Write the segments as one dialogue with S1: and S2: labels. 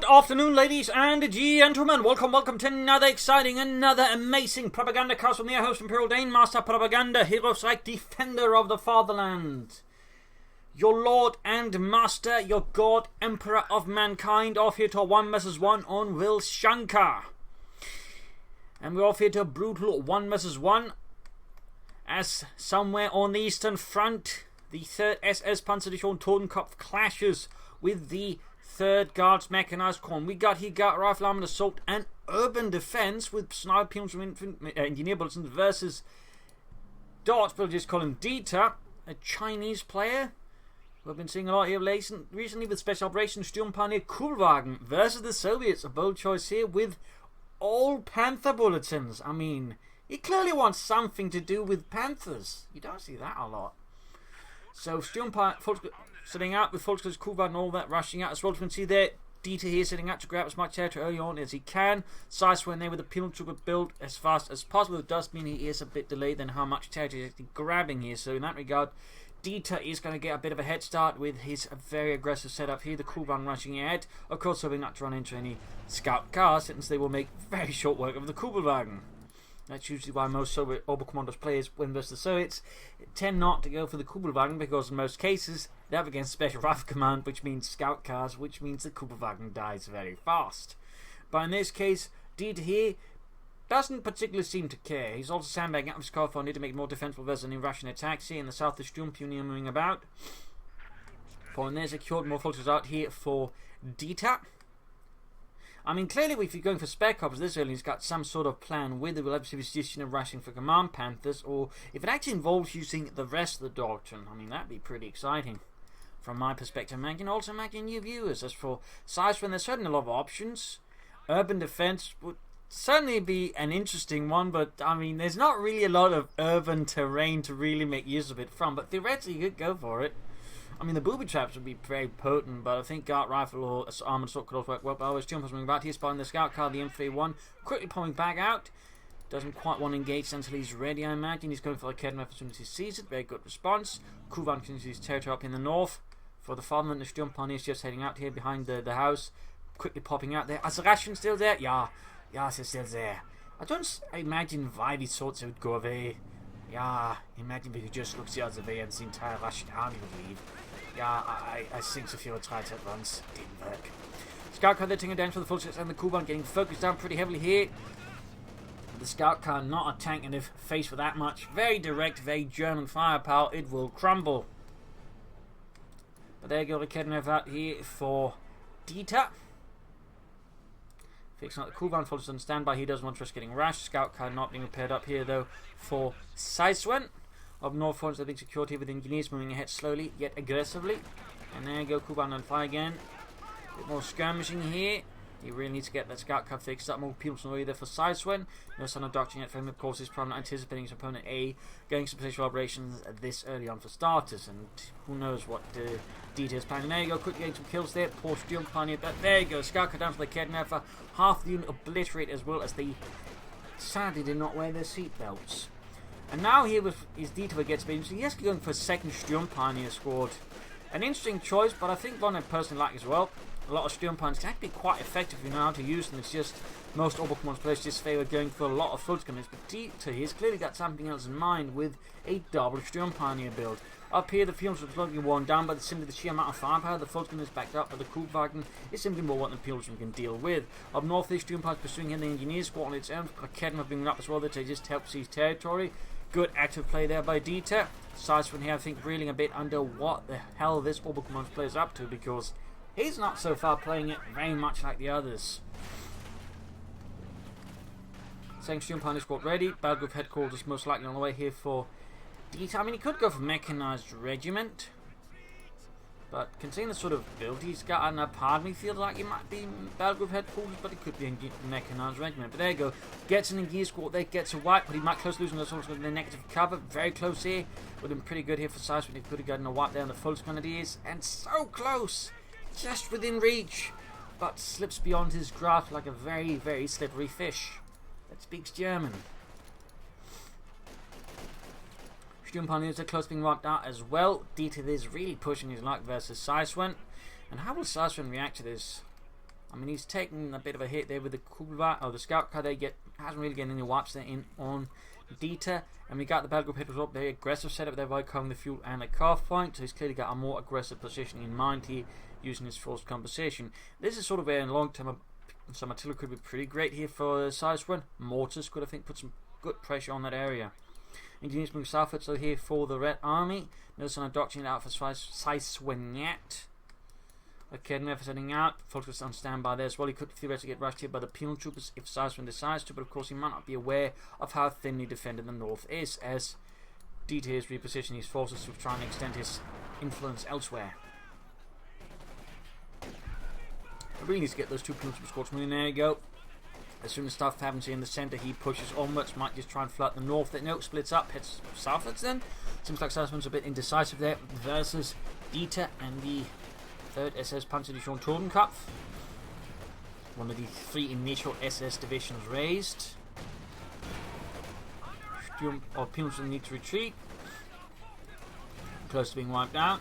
S1: afternoon, ladies and gentlemen. Welcome to another exciting, another amazing Propagandacast from the host Imperial Dane, Master Propaganda, Hero Strike, Defender of the Fatherland. Your Lord and Master, your God, Emperor of Mankind, off here to a 1 vs 1 on Vilshanka. And we're off here to a brutal 1 vs 1 as somewhere on the Eastern Front, the 3rd SS Panzerdivision Totenkopf clashes with the 3rd Guards Mechanized Corps. We got here Guard Rifle Armored Assault and Urban Defense with Sniper Pieces from Engineer Bulletins versus Darts, but we'll just call him Dieter, a Chinese player. We've been seeing a lot here recently with Special Operations Sturmpioneer Kugelwagen versus the Soviets. A bold choice here with all Panther bulletins. I mean, he clearly wants something to do with Panthers. You don't see that a lot. So Sturmpioneer sitting out with Volkswagen's Kugelwagen and all that, rushing out as well. You can see there, Dieter here sitting out to grab as much territory early on as he can. Zyswen there with the penal trooper build as fast as possible. It does mean he is a bit delayed than how much territory he's actually grabbing here. So in that regard, Dieter is going to get a bit of a head start with his very aggressive setup here. The Kugelwagen rushing ahead. Of course, hoping not to run into any scout cars, since they will make very short work of the Kugelwagen. That's usually why most Soviet Oberkommandos players, when versus the Soviets, tend not to go for the Kugelwagen, because in most cases they're up against Special Rifle Command, which means scout cars, which means the Kugelwagen dies very fast. But in this case, Dieter here doesn't particularly seem to care. He's also sandbagging out of his car for to make it more defensible versus any Russian attacks here in the south. The Sturmpioneer moving about. For there's secured more forces out here for Dieter. I mean, clearly, if you're going for spec ops this early, he's got some sort of plan with it. Will obviously be suggestion of rushing for Command Panthers, or if it actually involves using the rest of the doctrine, I mean, that'd be pretty exciting from my perspective. I can also imagine new viewers. As for Zyswen, there's certainly a lot of options. Urban Defense would certainly be an interesting one, but I mean, there's not really a lot of urban terrain to really make use of it from, but theoretically, you could go for it. I mean, the booby-traps would be very potent, but I think Guard Rifle or Armored Assault could also work well. But always Jumpers moving back. He's spotting the scout car, the M31, quickly pulling back out. Doesn't quite want to engage until he's ready, I imagine. He's going for the Kedmef as soon as he sees it. Very good response. Kugelwagen continues his territory up in the north. For the Fatherland, the Sturmpioneer is just heading out here behind the house. Quickly popping out there. Is the ration still there? Yeah. Yes, it's still there. I imagine why these sorts would go away. Yeah, imagine we could just look the other way and the entire Russian army would leave. Yeah, I think Sophia tried it once. Didn't work. Scout car there taking down for the full sets and the Kugelwagen getting focused down pretty heavily here. The scout car not a tank, and if faced with that much very direct, very German firepower, it will crumble. But there you go, the Kednev out here for Dieter. Fixing up the Kugelwagen, follows on standby. He doesn't want to risk getting rushed. Scout car not being repaired up here though for Zyswen. Up north fronts are being secured here with engineers moving ahead slowly yet aggressively. And there you go, Kugelwagen on fire again. A bit more skirmishing here. He really needs to get that scout car fixed up. More people from the way there for Zyswen. No sign of doctrine yet for him. Of course, he's probably not anticipating his opponent A going to potential operations this early on for starters. And who knows what Dieter is planning. There you go, quickly getting some kills there. Poor Sturmpioneer. But there you go, scout car down for the Kednefer. Half the unit obliterate as well as they sadly did not wear their seatbelts. And now here is Dieter gets a bit interesting. He has to go for a second Sturmpioneer squad. An interesting choice, but I think one I personally like as well. A lot of Sturmpioneers can actually be quite effective if you know how to use them. It's just most Oberkommand players just favour going for a lot of Volksgunners. But Dieter has clearly got something else in mind with a double Sturmpioneer build. Up here, the fields are slowly worn down by simply the sheer amount of firepower. The Volksgun is backed up, but the Kugelwagen is simply more what the Pilgrim can deal with. Up north, the Sturmpioneer pursuing him, the Engineers squad on its own. Kedma being up as well, that they just help seize territory. Good active play there by Dieter. Zyswen here, I think, reeling a bit under what the hell this Oberkommand player is up to, because he's not so far playing it very much like the others. Saying Sturmpioneer squad ready. Belgrove headquarters most likely on the way here for Dieter. I mean, he could go for Mechanized Regiment, but considering the sort of build he's got, I don't know, part of me feels like it might be Belgrove headquarters, but it could be a Mechanized Regiment. But there you go, gets an Engineer squad there, gets a wipe, but he might close losing those also the negative cover. Very close here, would have been pretty good here for Zyswen. He could have gotten a wipe there on the full Grenadiers, and so close, just within reach, but slips beyond his grasp like a very, very slippery fish that speaks German. Sturmpioneers are close being wiped out as well. Dieter is really pushing his luck versus Zyswen. And how will Zyswen react to this? I mean, he's taking a bit of a hit there with the Kugelwagen, or the scout car. Hasn't really getting any wipes there in on Dieter. And we got the battle group hitters up. Very aggressive setup there by covering the fuel and the carve point. So he's clearly got a more aggressive position in mind here, using his forced composition. This is sort of a long term. Some artillery could be pretty great here for Zyswen. Mortars could, I think, put some good pressure on that area. Engineers moving southward, so here for the Red Army. No sign of doctrine out for Zyswen yet. Okay, never setting out. Focus on standby there as well. He could theoretically get rushed here by the penal troopers if Zyswen decides to, but of course he might not be aware of how thinly defended the north is, as Dieter is repositioning his forces to try and extend his influence elsewhere. I really need to get those two penal troopers squads moving. There you go. As soon as stuff happens here in the centre, he pushes onwards. Might just try and flood the north. That note splits up, heads southwards then. Seems like Zyswen's a bit indecisive there versus Dieter and the 3rd SS Panzerdivision Totenkopf. One of the 3 initial SS divisions raised. Sturm or Pilsen need to retreat. Close to being wiped out.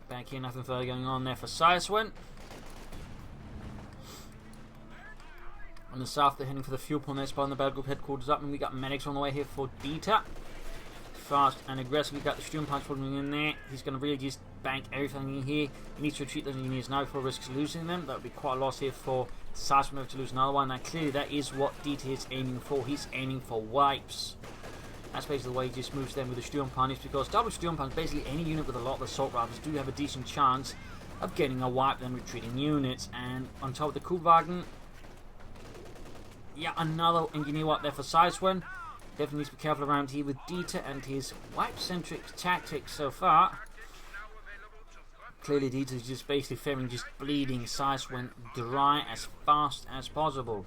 S1: Back here, nothing further going on there for Zyswen. On the south, they're heading for the fuel point. They're spotting the battle group headquarters up, and we got medics on the way here for Dieter. Fast and aggressive. We got the Sturmpanzer falling in there. He's going to really just bank everything in here. He needs to retreat those engineers now before risks losing them. That would be quite a loss here for Zyswen to lose another one. Now clearly that is what Dieter is aiming for. He's aiming for wipes. That's basically the way he just moves them with the Sturmpanzers, because double Sturmpanzers, basically any unit with a lot of assault rifles, do have a decent chance of getting a wipe than retreating units. And on top of the Kugelwagen, yeah, another engineer wipe there for Zyswen. Definitely needs to be careful around here with Dieter and his wipe-centric tactics so far. Clearly Dieter is just basically favoring just bleeding Zyswen dry as fast as possible.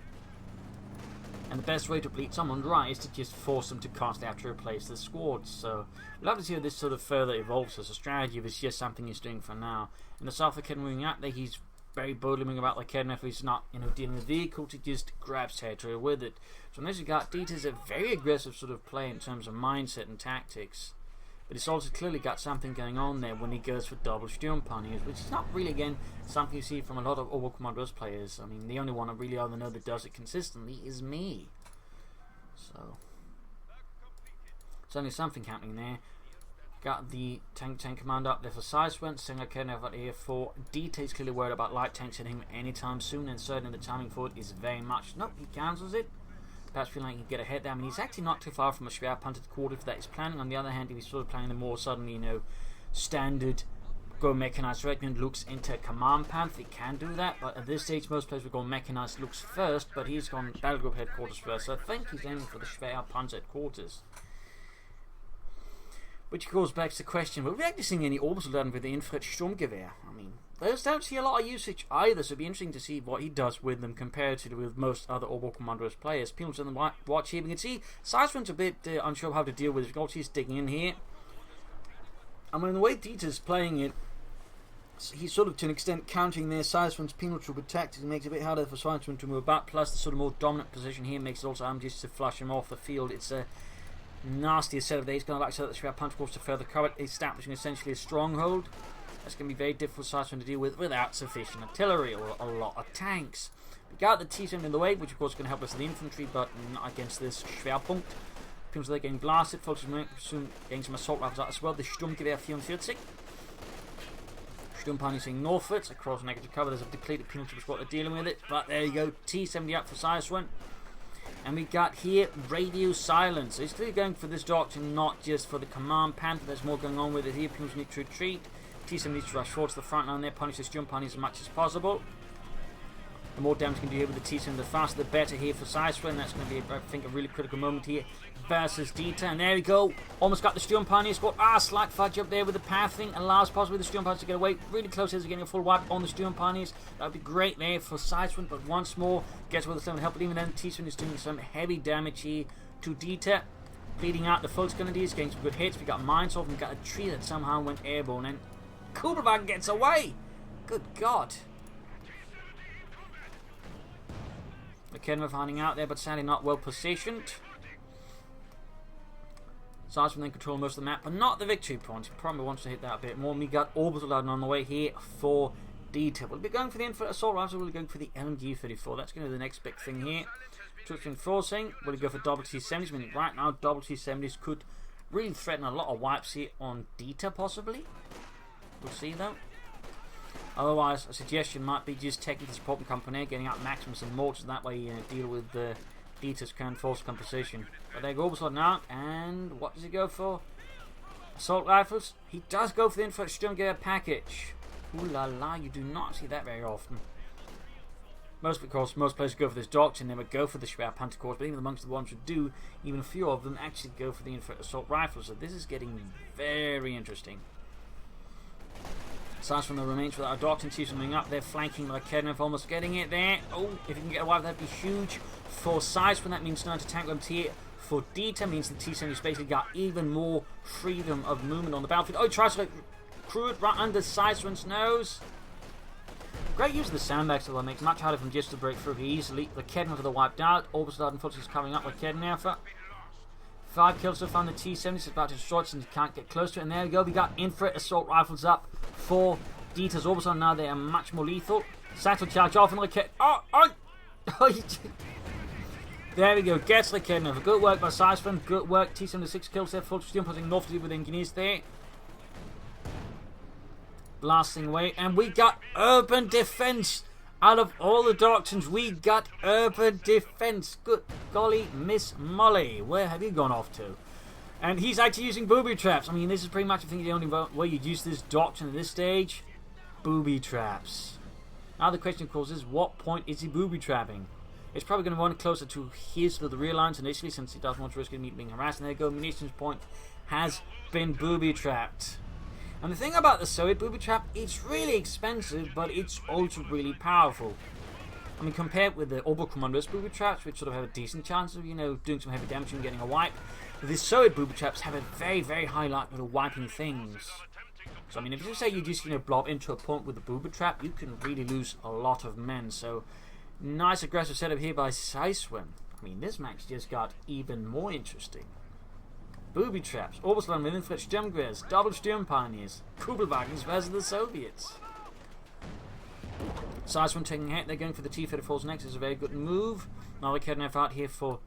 S1: And the best way to bleed someone dry is to just force them to constantly have to replace the squads. So we'll have to see how this sort of further evolves as a strategy, if it's just something he's doing for now. In the south, the moving out there, he's very boldly moving about like Kedden. If he's not, dealing with vehicles, he just grabs territory with it. So in this regard, Dieter's a very aggressive sort of play in terms of mindset and tactics. But he's also clearly got something going on there when he goes for double Sturmpanzers, which is not really, again, something you see from a lot of Oberkommandos players. I mean, the only one I really other know that does it consistently is me. So, certainly something happening there. Got the tank command up there for Zyswen. Singer Ken over here for Dieter. He's clearly worried about light tanks hitting him anytime soon, and certainly the timing for it is very much. Nope, he cancels it. Perhaps feeling like he can get ahead there. I mean, he's actually not too far from a Schwerpanzer quarter if that is planning. On the other hand, if he's sort of playing the more suddenly, standard go mechanized regiment looks into command panth, he can do that. But at this stage, most players will go mechanized looks first, but he's gone battle group headquarters first. So I think he's aiming for the Schwerpanzer headquarters. Which goes back to the question, will we actually seeing any Obersoldaten with the Infrared Sturmgewehr? I mean, those don't see a lot of usage either, so it'd be interesting to see what he does with them compared to with most other Oberkommandos players. People on the watch here, we can see Zyswen's a bit unsure of how to deal with it. Because he's digging in here. I mean, the way Dieter's playing it, he's sort of to an extent countering their Zyswen's penal trooper tactics. It makes it a bit harder for Zyswen to move back, plus the sort of more dominant position here makes it also just to flush him off the field. It's a nastier setup there. He's going to like set up the Schwerpanzer force to further cover it, establishing essentially a stronghold. That's going to be very difficult for Zyswen to deal with without sufficient artillery or a lot of tanks. We got the T-7 in the way, which of course is going to help us with the infantry, but not against this Schwerpunkt. People they're getting blasted. Folks are soon getting some assault rifles out as well. The Sturmgewehr 44. Sturmpanzers heading northwards across negative cover. There's a depleted penal troop squad they're dealing with it, but there you go. T-70 up for Zyswen. And we got here radio silence. So he's clearly going for this doctrine, not just for the command panther. There's more going on with it here. People need to retreat. T-7 needs to rush forward to the front line there, punish this Sturmpanzer as much as possible. The more damage you can do here with the T-7, the faster the better here for Zyswen. That's going to be, I think, a really critical moment here versus Dieter. And there we go. Almost got the Sturmpanzer squad. Slight fudge up there with the pathing. Allows possibly the Sturmpanzer to get away. Really close as getting a full wipe on the Sturmpanzers. That would be great there for Zyswen. But once more, gets with the 7 help. But even then, T-7 is doing some heavy damage here to Dieter. Bleeding out the Volksgrenadiers, getting some good hits. We got mines off and got a tree that somehow went airborne. And Kugelwagen gets away. Good God. McKenna finding out there, but sadly not well positioned. Zyswen then control most of the map, but not the victory point. He probably wants to hit that a bit more. We got Obersoldaten on the way here for Dieter. Will be going for the infantry assault rifles, or will be going for the LMG-34? That's going to be the next big thing here. Troops reinforcing. Will he go for double T-70s? I mean, right now, double T-70s could really threaten a lot of wipes here on Dieter, possibly. We'll see, though. Otherwise, a suggestion might be just taking the support company, getting out Maximus and mortars, that way you deal with Dieter's current force composition. But there goes Oberslot now, and what does he go for? Assault rifles? He does go for the infantry Sturmgewehr package. Ooh la la, you do not see that very often. Most players go for this doctrine, never go for the Schwer Panzerkorps, but even amongst the ones who do, even a few of them actually go for the infantry assault rifles. So this is getting very interesting. Aside from the remains without a doctrine, see something up there, flanking like Kednev, almost getting it there. Oh, if you can get a wipe, that'd be huge. For Zyswen, that means 9 tank weapons here. For Dieter, means the T-70's basically got even more freedom of movement on the battlefield. Oh, he tries to crew it right under Zyswen's nose. Great use of the sandbags, though, that makes it much harder for him just to break through easily. The Kednev with the wiped out. Oberstad unfortunately is coming up with Kednev. 5 kills so far on the T-70. It's about to destroy it since you can't get close to it. And there we go. We got infrared assault rifles up for Dieter's Oberstad. Now they are much more lethal. Saxon charge off and the Kednev. Oh! There we go. Gets the Kednev. Good work by Zyswen. Good work. T-76 kills there. Full steam putting north to with engineers there. Blasting away. And we got urban defense. Out of all the doctrines, we got urban defense. Good golly, Miss Molly. Where have you gone off to? And he's actually using booby traps. I mean, this is pretty much, I think, the only way you'd use this doctrine at this stage. Booby traps. Now the question, of course, is what point is he booby trapping? It's probably going to run closer to his to the rear lines initially, since he doesn't want to risk being harassed. And there you go, munitions point has been booby trapped. And the thing about the Soviet booby trap, it's really expensive, but it's also really powerful. I mean, compared with the Oberkommando's booby traps, which sort of have a decent chance of, doing some heavy damage and getting a wipe, the Soviet booby traps have a very, very high likelihood of wiping things. So, I mean, if you say you just, blob into a point with the booby trap, you can really lose a lot of men. So, nice aggressive setup here by Zyswen. I mean, this match just got even more interesting. Booby traps, Oberstland with infantry Sturmgewehrs, double Sturmpioneers, Kubelwagens versus the Soviets. Zyswen taking a hit, they're going for the T-34s next, is a very good move. Now they're Kednev out here for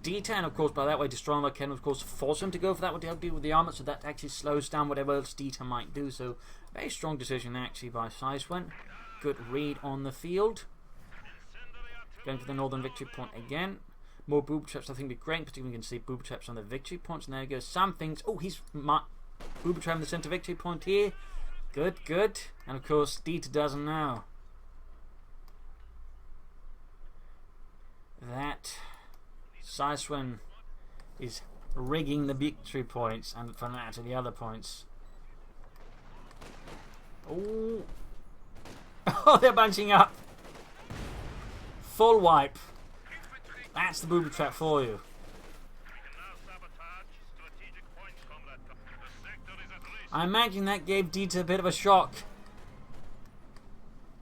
S1: Dieter, and of course by that way destroying the Kednev, of course force him to go for that with the deal with the armor, so that actually slows down whatever else Dieter might do. So very strong decision actually by Zyswen. Good read on the field. Going for the northern victory point again. More booby traps, I think, would be great. Particularly, we can see booby traps on the victory points. And there you go. Some things. Oh, he's booby trapping the center victory point here. Good, good. And of course, Dieter doesn't know that Zyswen is rigging the victory points and for that to the other points. Oh, oh, they're bunching up. Full wipe. That's the booby trap for you. I imagine that gave Dieter a bit of a shock.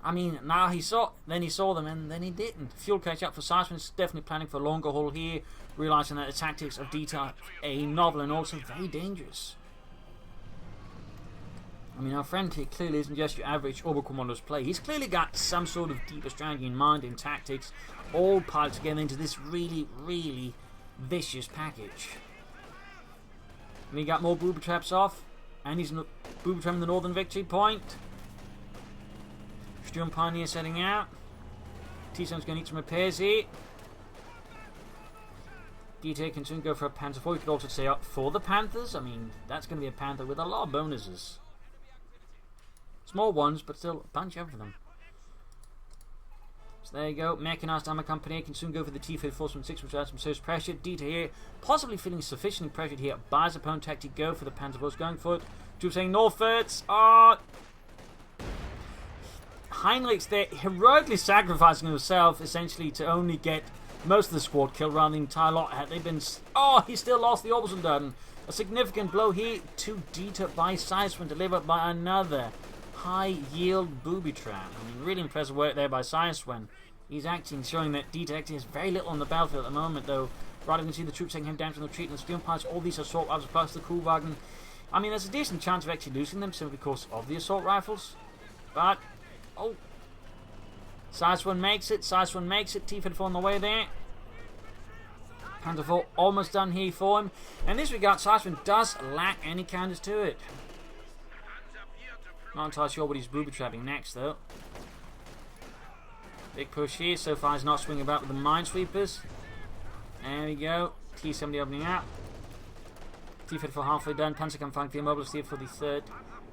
S1: I mean, now he saw them, and then he didn't. Fuel catch up for Zyswen. Is definitely planning for a longer haul here, realizing that the tactics of Dieter are a novel and also very dangerous. I mean, our friend here clearly isn't just your average Oberkommando's play. He's clearly got some sort of deeper strategy in mind in tactics, all piled together into this really, really vicious package. And he got more booby traps off, and he's booby trapping the northern victory point. Sturm Pioneer setting out. T-Sun's going to need some repairs here. Dieter can soon go for a Panther 4. You could also say up for the Panthers. I mean, that's going to be a Panther with a lot of bonuses. Small ones, but still a bunch of them. So there you go. Mechanized Armor Company can soon go for the T-34-6, which adds some serious pressure. Dieter here, possibly feeling sufficiently pressured here by his opponent to actually go for the Panther 4. Going for it. Troops saying Northwards. Heinrich's there, heroically sacrificing himself, essentially, to only get most of the squad killed rather than the entire lot. Had they been... Oh, he still lost the Obersoldaten. A significant blow here to Dieter by Zyswen, delivered by another high-yield booby trap. I mean, really impressive work there by Zyswen. He's actually showing that Dieter actually has very little on the battlefield at the moment, though. Rather than see the troops taking him down from the retreat and the steel piles, all these assault rifles plus the Kuhwagen. I mean, there's a decent chance of actually losing them simply because of the assault rifles. But Oh. Zyswen makes it. Zyswen makes it. T-34 on the way there. Panzer IV almost done here for him. In this regard, Zyswen does lack any counters to it. Not entirely sure what he's booby-trapping next, though. Big push here. So far, he's not swinging about with the minesweepers. There we go. T-70 opening up. T-34 halfway done. Panzerkampfwagen for Mobility for the 3rd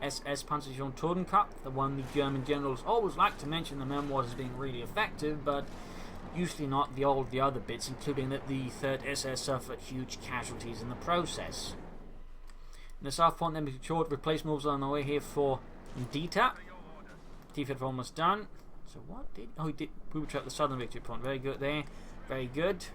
S1: SS Panzerdivision Totenkampf, the one the German generals always like to mention the memoirs as being really effective, but usually not all the other bits, including that the 3rd SS suffered huge casualties in the process. In the south front, then be sure to replace moves on the way here for Dieter. T-34 almost done. So what did... Oh, he did booby trap the southern victory point. Very good there. Very good.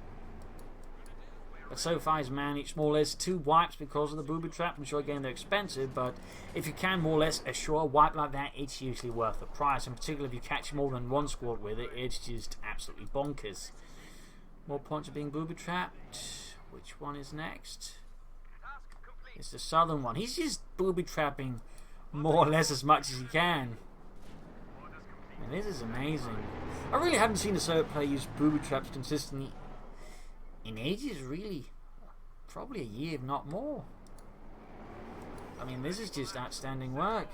S1: But so far he's managed more or less 2 wipes because of the booby trap. I'm sure again they're expensive, but if you can more or less assure a wipe like that, it's usually worth the price. And particularly if you catch more than 1 squad with it, it's just absolutely bonkers. More points are being booby trapped. Which one is next? It's the southern one. He's just booby trapping more or less as much as he can. And this is amazing. I really haven't seen a Soviet player use booby traps consistently in ages, really. Probably a year, if not more. I mean, this is just outstanding work.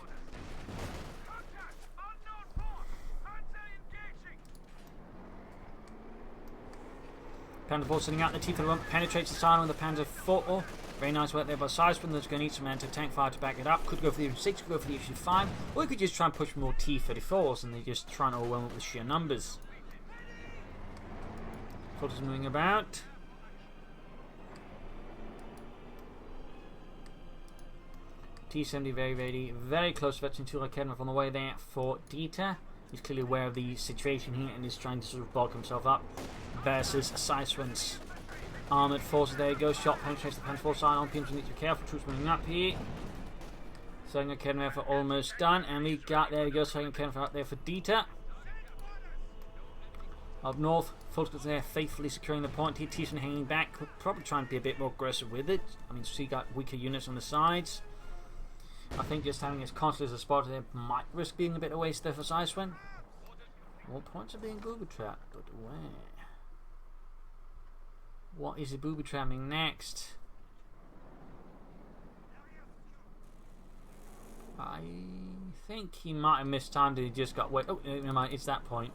S1: Panzer IV sitting out. The T-34 penetrates the silo on the Panzer IV. Very nice work there by Zyswen. That's going to need some anti-tank fire to back it up. Could go for the F6, could go for the F5, or you could just try and push more T-34s and they're just trying to overwhelm it with sheer numbers. Filters moving about. T-70 very close to fetching 2 Raketenwerfer on the way there for Dieter. He's clearly aware of the situation here and is trying to sort of bulk himself up versus Zyswen's armoured forces. There he goes. Shot penetrates the Panzer IV side on. People need to be careful. Troops moving up here. Second Raketenwerfer almost done. And we got, there we go, second Raketenwerfer up there for Dieter. Up north, Fulton's there faithfully securing the point. T-Tyson hanging back. Probably trying to be a bit more aggressive with it. I mean, so he got weaker units on the sides. I think just having his constantly as a spotter there might risk being a bit of a waste there for Zyswen. More points are being booby trapped, but where? What is he booby trapping next? I think he might have missed time that he just got wet. Oh, never mind, it's that point.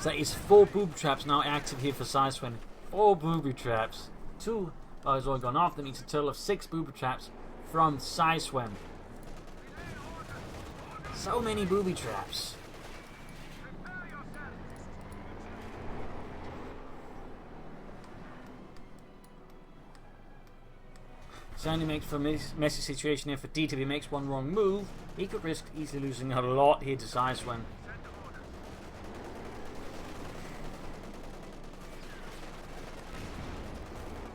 S1: So it's 4 booby traps now active here for Zyswen. 4 booby traps. 2 has already gone off. That means a total of 6 booby traps from Zyswen. So many booby traps. Certainly makes for a messy situation here for Dieter. If he makes one wrong move, he could risk easily losing a lot here to Zyswen.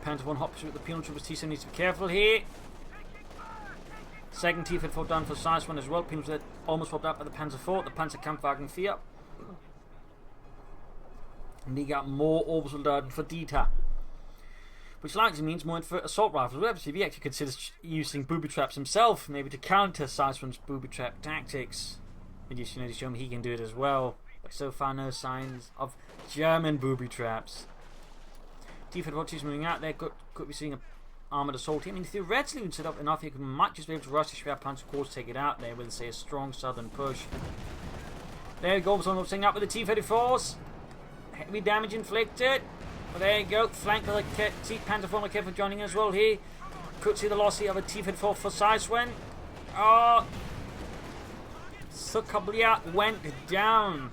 S1: Panzer I hops with the penal troopers. T-70 needs to be careful here. Second T-34 done for Zyswen as well. Penal that almost popped up by the Panzer IV, the Panzerkampfwagen 4. And he got more Obersoldaten for Dieter, which likely means more for assault rifles. Well, if he actually considers using booby traps himself, maybe to counter Zyswen's booby trap tactics. And just, to show him he can do it as well. But so far, no signs of German booby traps. T-34 is moving out there. Could be seeing an armoured assault here. I mean, theoretically, we set up enough, you might just be able to rush the Schwer Panzer Corps, take it out there with, say, a strong southern push. There you go. Someone setting up with the T-34s. Heavy damage inflicted. But there you go. Flank of the Panzer IV Raketenwerfer joining as well here. Could see the loss here of a T-34 for Zyswen. Oh! Sukablia went down.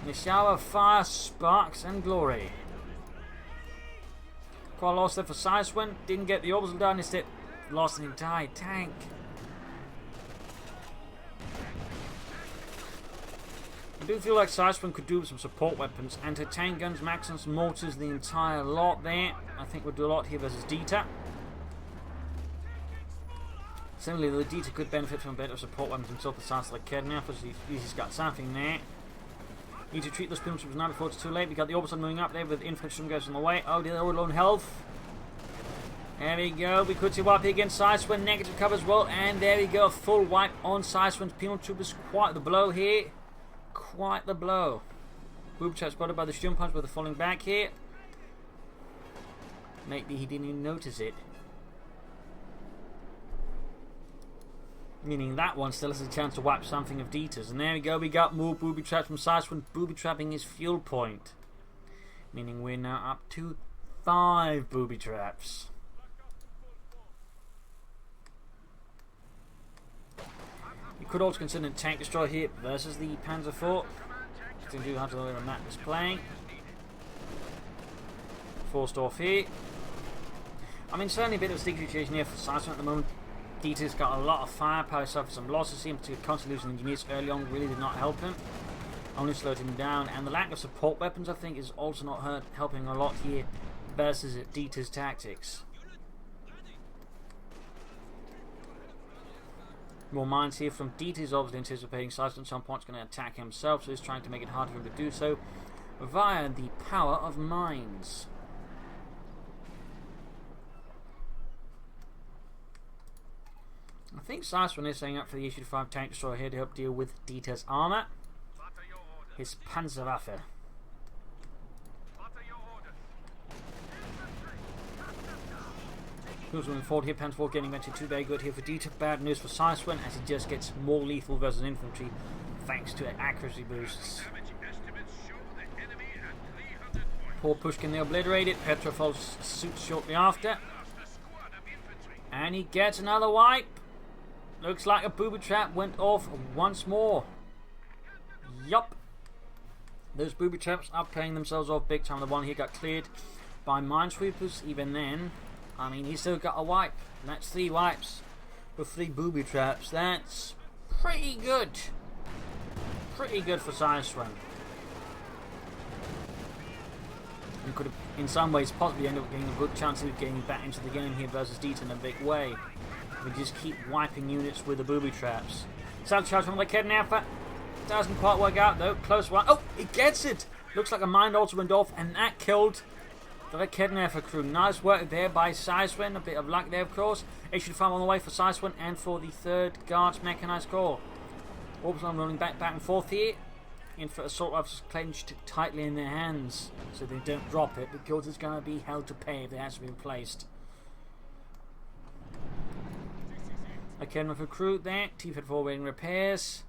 S1: In a shower of fire, sparks, and glory. Quite a loss there for Zyswen. Didn't get the orbitals down, instead lost an entire tank. I do feel like Zyswen could do with some support weapons. Anti-tank guns, Maxims, mortars, the entire lot there. I think we'll do a lot here versus Dieter. Similarly, the Dieter could benefit from a bit of support weapons himself with Sans like Kedner, because he's got something there. Need to treat those penal troopers now before it's too late. We got the Oberson moving up there with infantry guys on the way. Oh, they're all on health. There we go. We could see wipe here against Zyswen. Negative cover as well. And there we go. Full wipe on Zyswen's penal troopers. Quite the blow here. Quite the blow. Boob trap spotted by the stun punch with the falling back here. Maybe he didn't even notice it. Meaning that one still has a chance to wipe something of Dieter's. And there we go. We got more booby traps from Zyswen. Booby trapping his fuel point. Meaning we're now up to 5 booby traps. You could also consider a tank destroyer here versus the Panzer IV. Still do have to look at the map displaying. Forced off here. I mean, certainly a bit of a sticky situation here for Zyswen at the moment. Dieter's got a lot of firepower, suffered some losses. Seemed to constantly losing engineers early on, really did not help him. Only slowed him down. And the lack of support weapons, I think, is also not helping a lot here versus Dieter's tactics. More mines here from Dieter's obviously anticipating Zyswen at some point is going to attack himself, so he's trying to make it hard for him to do so via the power of mines. I think Zyswen is setting up for the issue 5 tank destroyer here to help deal with Dieter's armour. His Panzerwaffe. Who's moving forward here? Panzer IV getting eventually 2 very good here for Dieter. Bad news for Zyswen as he just gets more lethal versus infantry thanks to accuracy boosts. Poor Pushkin they obliterated. Petrov follows suit shortly after. And he gets another wipe. Looks like a booby trap went off once more. Yup. Those booby traps are paying themselves off big time. The one here got cleared by minesweepers. Even then, I mean, he's still got a wipe. And that's 3 wipes with 3 booby traps. That's pretty good. Pretty good for Zyswen. You could have, in some ways, possibly end up getting a good chance of getting back into the game here versus Dieter in a big way. We just keep wiping units with the booby traps. Sound charge from the Kidnapper. Doesn't quite work out though. Close one. Oh, it gets it! Looks like a mine also went off, and that killed the Kidnapper crew. Nice work there by Zyswen. A bit of luck there, of course. HQ5 on the way for Zyswen and for the 3rd Guards Mechanized Corps. Orbison rolling back and forth here. In for assault rifles clenched tightly in their hands so they don't drop it, because it's going to be hell to pay if it has to be replaced. Okay, for crew there. T-Fed forwarding repairs.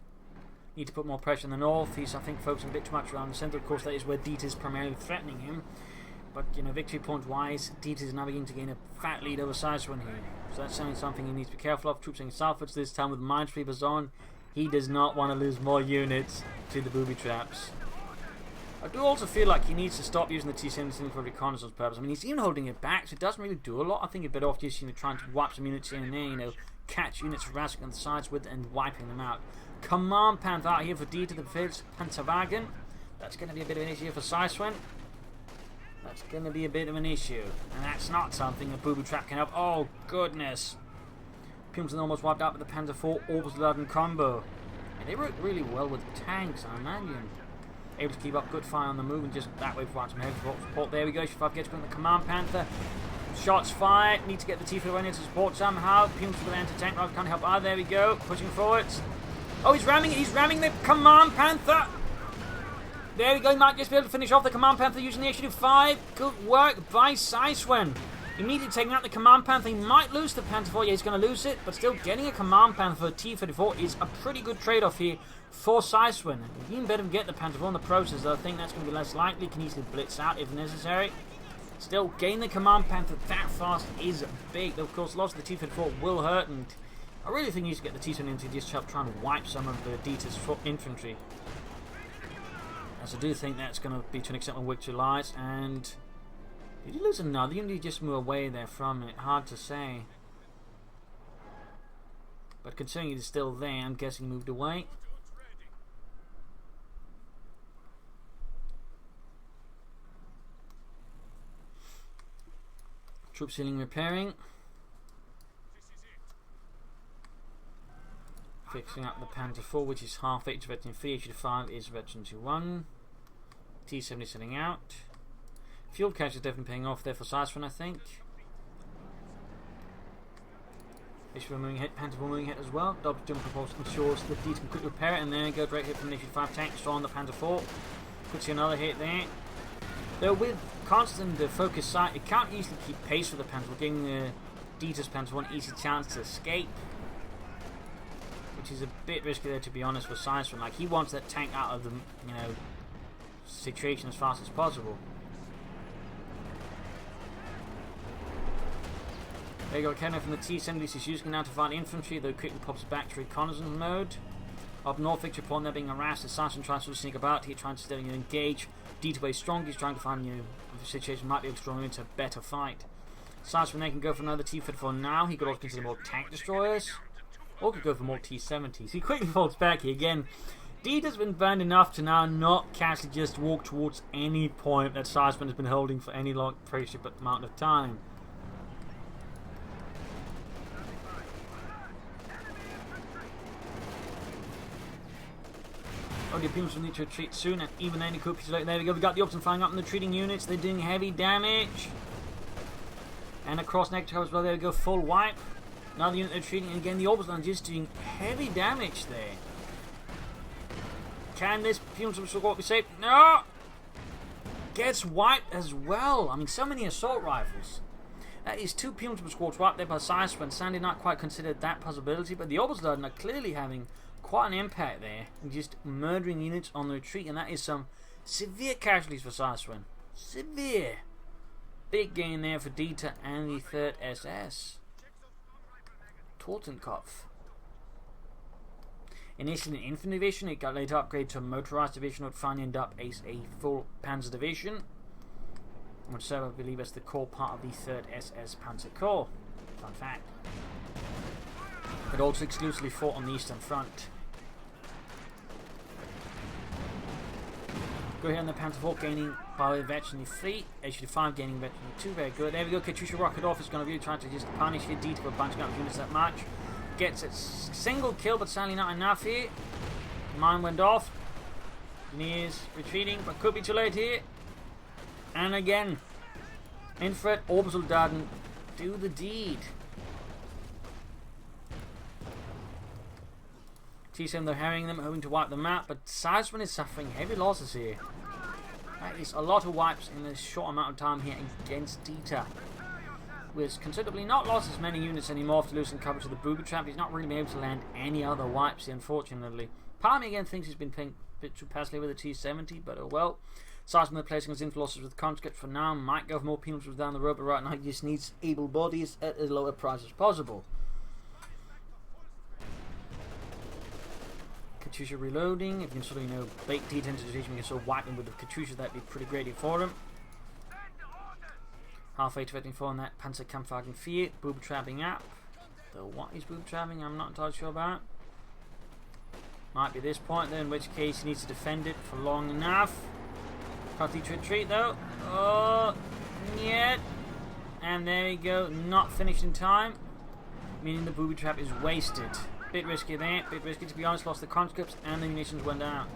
S1: Need to put more pressure in the north. He's, I think, focusing a bit too much around the centre. Of course, that is where Dieter's primarily threatening him. But, you know, victory point wise, Dieter's now beginning to gain a fat lead over Zyswen here. So that's certainly something he needs to be careful of. Troops heading southwards this time with minesweepers on. He does not want to lose more units to the booby traps. I do also feel like he needs to stop using the T-17 for reconnaissance purpose. I mean, he's even holding it back, so it doesn't really do a lot. I think it's better off just, you know, trying to wipe some units in and there, you know, catch units harassing on the sides with and wiping them out. Command Panther out here for Dieter, the Fifth Panzerwagen. That's going to be a bit of an issue for Zyswen. That's going to be a bit of an issue. And that's not something a booby trap can help. Oh, goodness. Pimson almost wiped out with the Panzer IV Orbital combo. And they work really well with the tanks, I imagine. Able to keep up good fire on the move and just that way provide some heavy support. There we go. Should gets on the Command Panther. Shots fired. Need to get the T-Field running to support somehow. Pimson with the anti-tank rifle can't help. Ah, there we go. Pushing forwards. Oh, he's ramming it. He's ramming the Command Panther. There we go. He might just be able to finish off the Command Panther using the HQ5. Good work by Zyswen. Immediately taking out the Command Panther. He might lose the Panther IV. Yeah, he's going to lose it. But still, getting a Command Panther for T-34 is a pretty good trade-off here for Zyswen. Even better get the Panther IV in the process, though. I think that's going to be less likely. Can easily blitz out if necessary. Still, getting the Command Panther that fast is big. Though, of course, loss of the T-34 will hurt. And I really think you need to get the T-10 into just trying to wipe some of the Dieter's infantry. As I do think that's going to be to an extent where victory lies. And did he lose another unit? Did he just move away there from it? Hard to say. But considering he's still there, I'm guessing he moved away. Troops healing, repairing. Fixing up the Panther IV, which is half H veteran 3, HQ5 is veteran 2-1. T-70 setting out. Fuel cash is definitely paying off there for Zyswen, I think. Issue moving hit, Panther moving hit as well. Double jump propulsion ensures that D can quickly repair it, and there you go, direct hit from the Issue 5 tank, destroying the Panther 4. Could see another hit there. Though with constant focus sight, it can't easily keep pace with the Panther, giving the Dieter's Panther one easy chance to escape. Which is a bit risky there, to be honest, for Zyswen. Like, he wants that tank out of the, situation as fast as possible. There you go, Kenner from the T-70s is using now to fight infantry, though quickly pops back to reconnaissance mode. Up north, Victor upon there being harassed as Zyswen tries to sneak about here, trying to engage. D2 strong, he's trying to find the situation might be able to draw into a better fight. Zyswen then can go for another T-54 now. He could also consider more tank destroyers, or could go for more T-70s. He quickly falls back here again. Dieter's been burned enough to now not casually just walk towards any point that Zyswen has been holding for any long appreciable amount of time. Oh, the Pums will need to retreat soon, and even then, there we go. We got the Option flying up in the retreating units. They're doing heavy damage. And across next as well, there we go, full wipe. Another unit they're retreating, and again, the Orbison just doing heavy damage there. Can this Pums squad be saved? No! Gets wiped as well. I mean, so many assault rifles. That is 2 Pums squads wiped there by Zyswen. Sandy not quite considered that possibility, but the Orbison are clearly having quite an impact there, and just murdering units on the retreat, and that is some severe casualties for Zyswen. Severe. Big gain there for Dieter and the 3rd SS. Totenkopf. Initially an infantry division, it got later upgraded to a motorized division, would finally end up as a full Panzer division, which served, I believe, as the core part of the 3rd SS Panzer Corps. Fun fact. It also exclusively fought on the Eastern Front. Go here on the Panther 4, gaining by veteran 3, HD5 gaining veteran 2, very good. There we go, Katyusha rocket off is going to be trying to just punish your D for bunching up units that much. Gets a single kill, but sadly not enough here. Mine went off. He is retreating, but could be too late here. And again, Infrared Orbital Darden do the deed. T7, they're harrying them, hoping to wipe them out, but Zyswen is suffering heavy losses here. That is a lot of wipes in a short amount of time here against Dieter. With considerably not lost as many units anymore after losing coverage of the booby trap. He's not really been able to land any other wipes here, unfortunately. Part of me again thinks he's been playing a bit too passively with the T70, but oh well. Zyswen replacing his info losses with conscripts for now. Might go for more penals down the road, but right now he just needs able bodies at as low a price as possible. Katyusha reloading. If you can sort of, bait Dieter into the situation, we can sort of wipe him with the Katyusha. That'd be pretty great for him. Halfway to vetting for on that Panzerkampfwagen 4. Booby trapping up. Though what is booby trapping, I'm not entirely sure about. Might be this point though, in which case he needs to defend it for long enough. Quickly to retreat though. Oh, yet. And there we go. Not finished in time. Meaning the booby trap is wasted. Bit risky there. Bit risky to be honest. Lost the conscripts and the munitions went out.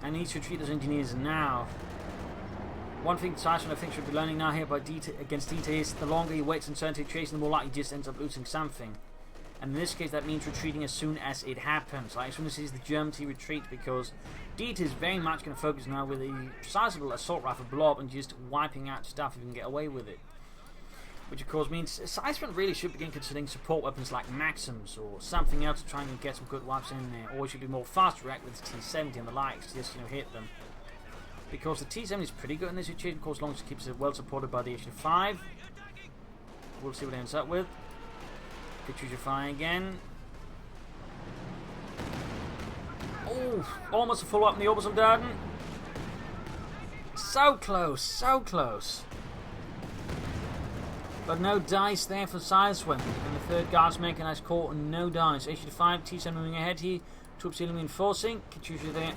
S1: And needs to retreat those engineers now. One thing Zyswen I think should be learning now here by Dieter, against Dieter is the longer he waits in certain situations, the more likely he just ends up losing something. And in this case that means retreating as soon as it happens. Like as soon as he sees the Germany retreat, because Dieter is very much going to focus now with a sizable assault rifle blob and just wiping out stuff if he can get away with it. Which of course means Zyswen really should begin considering support weapons like Maxims or something else to try and get some good wipes in there. Or he should be more fast react with his T70 and the likes to just hit them. Because the T70 is pretty good in this situation, of course, as long as it keeps it well supported by the HF5. We'll see what it ends up with. Katyusha flying again. Oh, almost a full up in the orbital Darden. So close, so close. But no dice there for Zyswen. And the third guard's making a nice call, and no dice. HF5, T7 moving ahead here. Troops reinforcing. Katyusha there.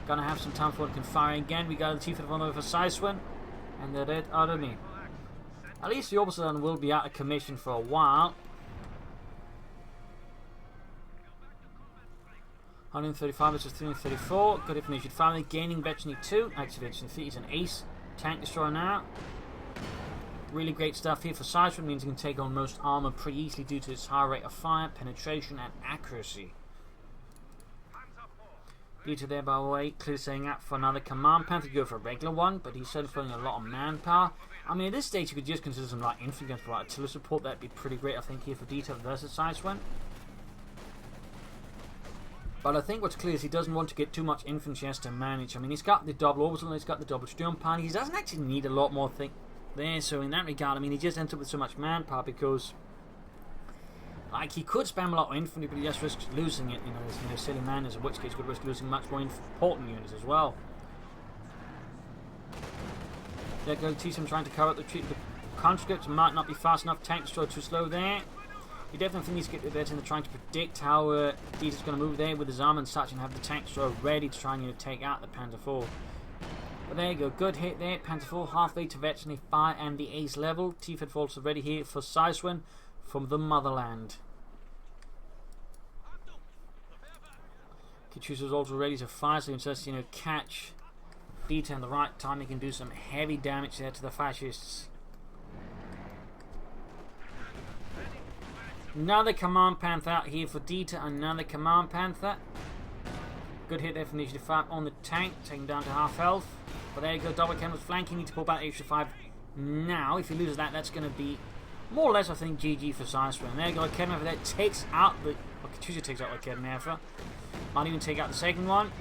S1: Gonna have some time before it can fire again. We got the T-51 over for Zyswen and the Red Army. At least the Orbison will be out of commission for a while. 135 versus 334. Good information. Finally gaining veteran 2. Actually, veteran 3 is an ace. Tank destroyer now. Really great stuff here for Zyswen. Means he can take on most armor pretty easily due to its high rate of fire, penetration, and accuracy. Dieter there, by the way, clearly saying out for another Command Panther. Go for a regular one, but he's certainly throwing a lot of manpower. I mean, at this stage, you could just consider some light infantry against the artillery support. That'd be pretty great, I think, here for Dieter versus Zyswen. But I think what's clear is he doesn't want to get too much infantry as to manage. I mean, he's got the double orbital, he's got the double Sturmpanzer. He doesn't actually need a lot more there. So in that regard, I mean, he just ends up with so much manpower because, like, he could spam a lot of infantry, but he just risks losing it. You know, there's silly manners, in which case he could risk losing much more important units as well. There goes T-Sim trying to cover up the conscripts. Might not be fast enough. Tank destroyer too slow there. He definitely needs to get better in trying to predict how Dieter's going to move there with his armor and such, and have the tank destroyer ready to try and take out the Panther IV. But there you go, good hit there. Panther IV halfway to veteran 5 and the ace level. T-Fed also ready here for Zyswen from the motherland. CoH2 is also ready to fire, so he can just, you know, catch Dieter in the right time. He can do some heavy damage there to the fascists. Another Command Panther out here for Dieter. Another Command Panther. Good hit there from Initiative 5 on the tank, taking down to half health. But there you go, double cannon flanking. Need to pull back Initiative 5 now. If he loses that, that's going to be more or less, I think, GG for Zyswen. There you go, Kedden over there takes out the. CoH2 takes out the Kedden Alpha. Might even take out the second one.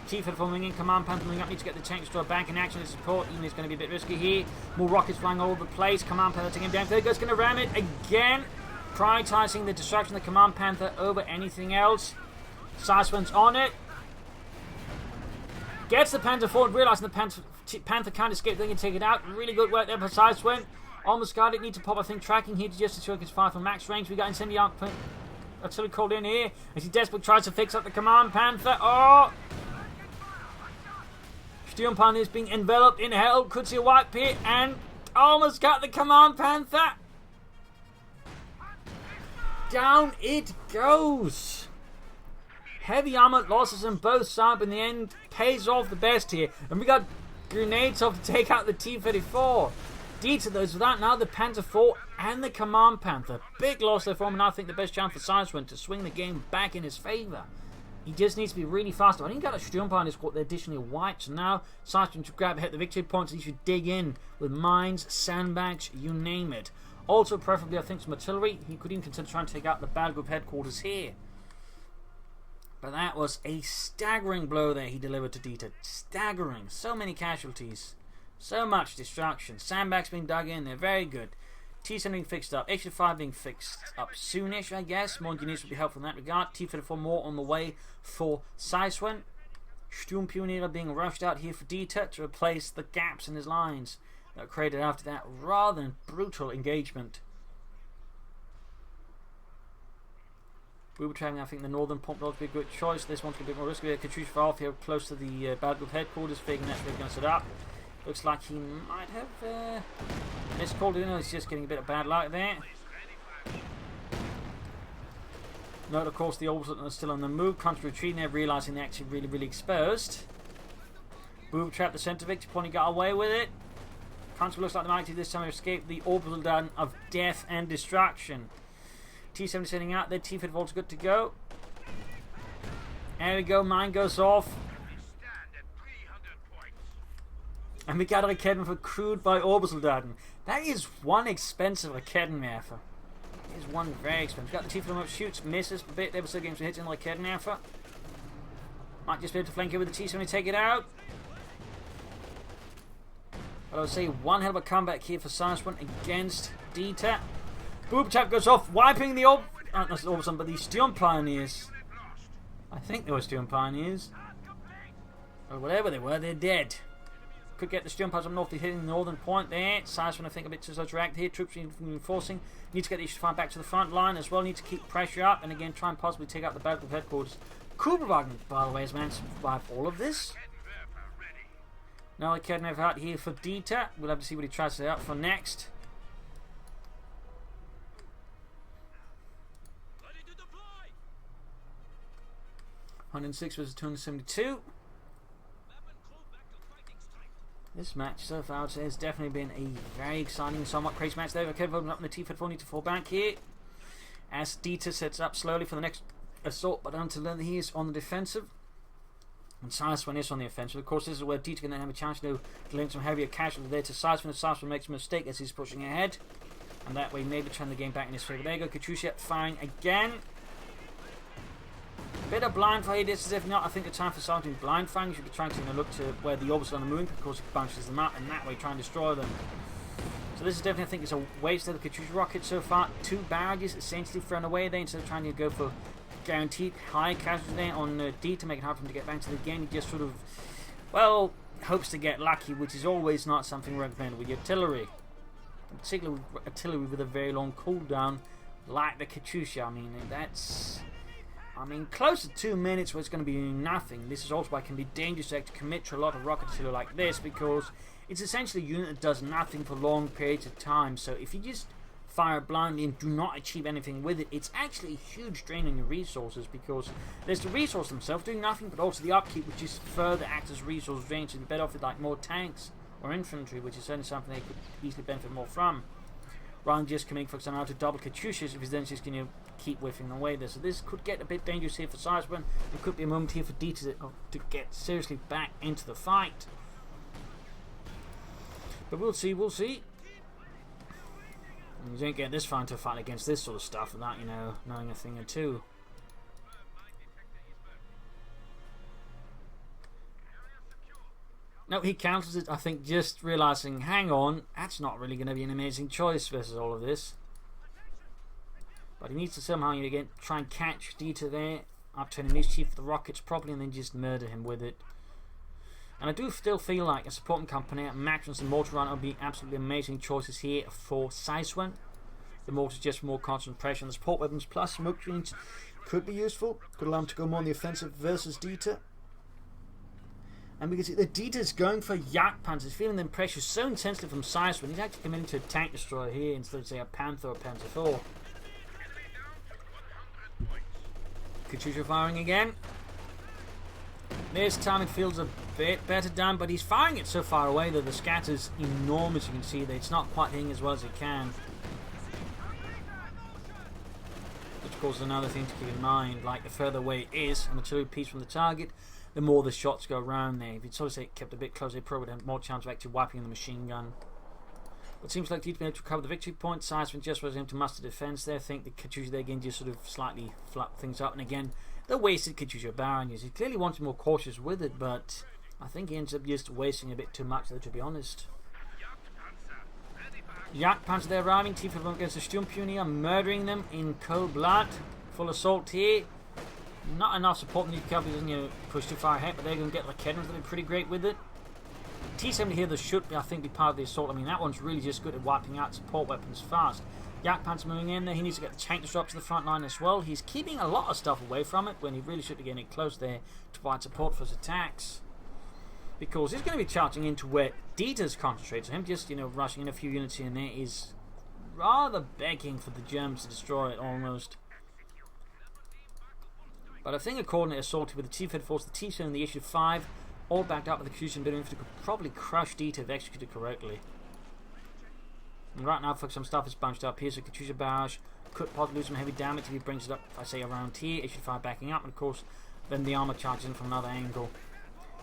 S1: T-Fed forming in, Command Panther moving up, need to get the tank destroyer back in action to support, even though it's going to be a bit risky here. More rockets flying all over the place. Command Panther taking him down. There goes, going to ram it again. Prioritizing the destruction of the Command Panther over anything else. Zyswen's on it. Gets the Panther forward, realizing the Panther can't escape, they can take it out. Really good work there for Zyswen. Almost got it. Need to pop, I think, tracking here to just ensure his fire from max range. We got incendiary artillery called in here as he desperately tries to fix up the Command Panther. Oh! Sturmpanzer is being enveloped in hell. Could see a white pit and almost got the Command Panther. Down it goes. Heavy armor losses on both sides, but in the end pays off the best here. And we got grenades off to take out the T-34. Dieter, those without now the Panther IV and the Command Panther. Big loss there for him, and I think the best chance for Zyswen to swing the game back in his favour. He just needs to be really fast. I think he got a Sturmpanzer squad additionally white, so now Zyswen should hit the victory points. He should dig in with mines, sandbags, you name it. Also, preferably, I think, some artillery. He could even consider trying to take out the battle group headquarters here. But that was a staggering blow there he delivered to Dieter. Staggering. So many casualties. So much destruction. Sandbags being dug in. They're very good. T-7 being fixed up. H5 being fixed up soonish, I guess. More units will be helpful in that regard. T-34 more on the way for Zyswen. Sturmpioneer being rushed out here for Dieter to replace the gaps in his lines that were created after that rather brutal engagement. Boobytrapping, I think the northern pump will be a good choice. This one's going to be a bit more risky. CoH2 far off here close to the battle group headquarters, figuring that's where he's going to set up. Looks like he might have miscalled it. He's just getting a bit of bad luck there. Note, of course, the orbital is still on the move. Contra retreating there, realizing they're actually really exposed. Booby trap the center victory point, he got away with it. Contra looks like they might this time escape the orbital down of death and destruction. T-70 setting out there, T-Fed Volt's good to go. There we go, mine goes off. And we got a Raketen for crewed by Orbisoldaten. That is one expensive Raketenwerfer. That is one very expensive. Got the T-Fed up, shoots, misses a bit. There were still games for hits in the Raketenwerfer. Might just be able to flank it with the T-70, take it out. But I would say one hell of a comeback here for Zyswen against Dieter. Boob tap goes off, wiping the not the Orbison, but the Sturmpioneers. I think they were Sturmpioneers. Or whatever they were, they're dead. Could get the Sturmpioneers up north, hitting the northern point there. Zyswen, I think, a bit too slow to react here. Troops reinforcing. Need to get the Issues back to the front line as well. Need to keep pressure up and again try and possibly take out the battle headquarters. Kuberwagen, by the way, has managed to survive all of this. Now I can have out here for Dieter. We'll have to see what he tries to set up for next. Ready to deploy. 106 versus 272. This match so far, I would say, has definitely been a very exciting, somewhat crazy match there. Okay, holding up in the T-54, need to fall back here. As Dieter sets up slowly for the next assault, but until then he is on the defensive. And Zyswen is on the offensive. Of course, this is where Dieter can then have a chance to link some heavier casualty there to Zyswen. If Zyswen makes a mistake as he's pushing ahead, and that way maybe turn the game back in his favour. There you go, Katyusha firing again. Bit of blind fire. This is if not, I think the time for starting blind firing. You should be trying to look to where the orbits are on the moon, because it bounces them up, and that way try and destroy them. So this is definitely, I think, it's a waste of the Katyusha rocket so far. 2 barrages essentially thrown away there instead of trying to go for guaranteed high casualty there on D to make it hard for him to get back to the game. He just sort of, well, hopes to get lucky, which is always not something recommended with artillery. Particularly with artillery with a very long cooldown like the Katyusha. I mean, that's... close to 2 minutes where it's going to be nothing. This is also why it can be dangerous to actually commit to a lot of rocket artillery like this, because it's essentially a unit that does nothing for long periods of time. So if you just fire blindly and do not achieve anything with it, it's actually a huge drain on your resources, because there's the resource themselves doing nothing, but also the upkeep, which is further acts as resource drain. So you're better off with like more tanks or infantry, which is certainly something they could easily benefit more from, rather than just coming, for example, out to double Katyushas if he's then just going to keep whiffing away there. So this could get a bit dangerous here for Zyswen. It could be a moment here for D to get seriously back into the fight. But we'll see, we'll see. And you don't get this far into a fight against this sort of stuff without, knowing a thing or two. No, he counters it, I think, just realising, hang on, that's not really going to be an amazing choice versus all of this. But he needs to somehow, again, try and catch Dieter there, upturning mischief for the rockets properly, and then just murder him with it. And I do still feel like a supporting company, Maximus and Mortar Run would be absolutely amazing choices here for Zyswen. The mortars just for more constant pressure, and the support weapons plus smoke screens could be useful. Could allow him to go more on the offensive versus Dieter. And we can see that Dieter's going for Jagdpanzer. He's feeling the pressure so intensely from Zyswen. He's actually committing to a tank destroyer here instead of, say, a Panther or Panzer IV. Katyusha firing again. This time it feels a bit better done, but he's firing it so far away that the scatter's enormous. You can see that it's not quite hitting as well as it can. Which, of course, is another thing to keep in mind. Like, the further away it is, an artillery piece from the target, the more the shots go around there. If you'd sort of say kept a bit closer, they probably would have more chance of actually wiping the machine gun. But it seems like he's been able to recover the victory point. Zyswen just was able to muster defense there. I think the Katyusha there again just sort of slightly flapped things up. And again, the wasted Katyusha barrages. He clearly wanted more cautious with it, but I think he ends up just wasting a bit too much there, to be honest. Jagdpanzer there arriving. T-54 against the Sturmpioneer, murdering them in cold blood. Full assault here. Not enough support in the cover, doesn't push too far ahead, but they're going to get like Kedrons. They'll be pretty great with it. T-70 here, that should, I think, be part of the assault. I mean, that one's really just good at wiping out support weapons fast. Jagdpanzer moving in there. He needs to get the tank disrupt to the front line as well. He's keeping a lot of stuff away from it when he really should be getting it close there to provide support for his attacks. Because he's going to be charging into where Dieter's concentrates. So him just, rushing in a few units here and there is rather begging for the Germans to destroy it almost. But I think according to Assaulted with the T-54, the T-7 and the issue 5, all backed up with the Katyusha ability could probably crush Dieter if executed correctly. And right now, folks, some stuff is bunched up here, so Katyusha barrage could possibly lose some heavy damage if he brings it up, I say, around here. Issue 5 backing up, and of course, then the armor charges in from another angle.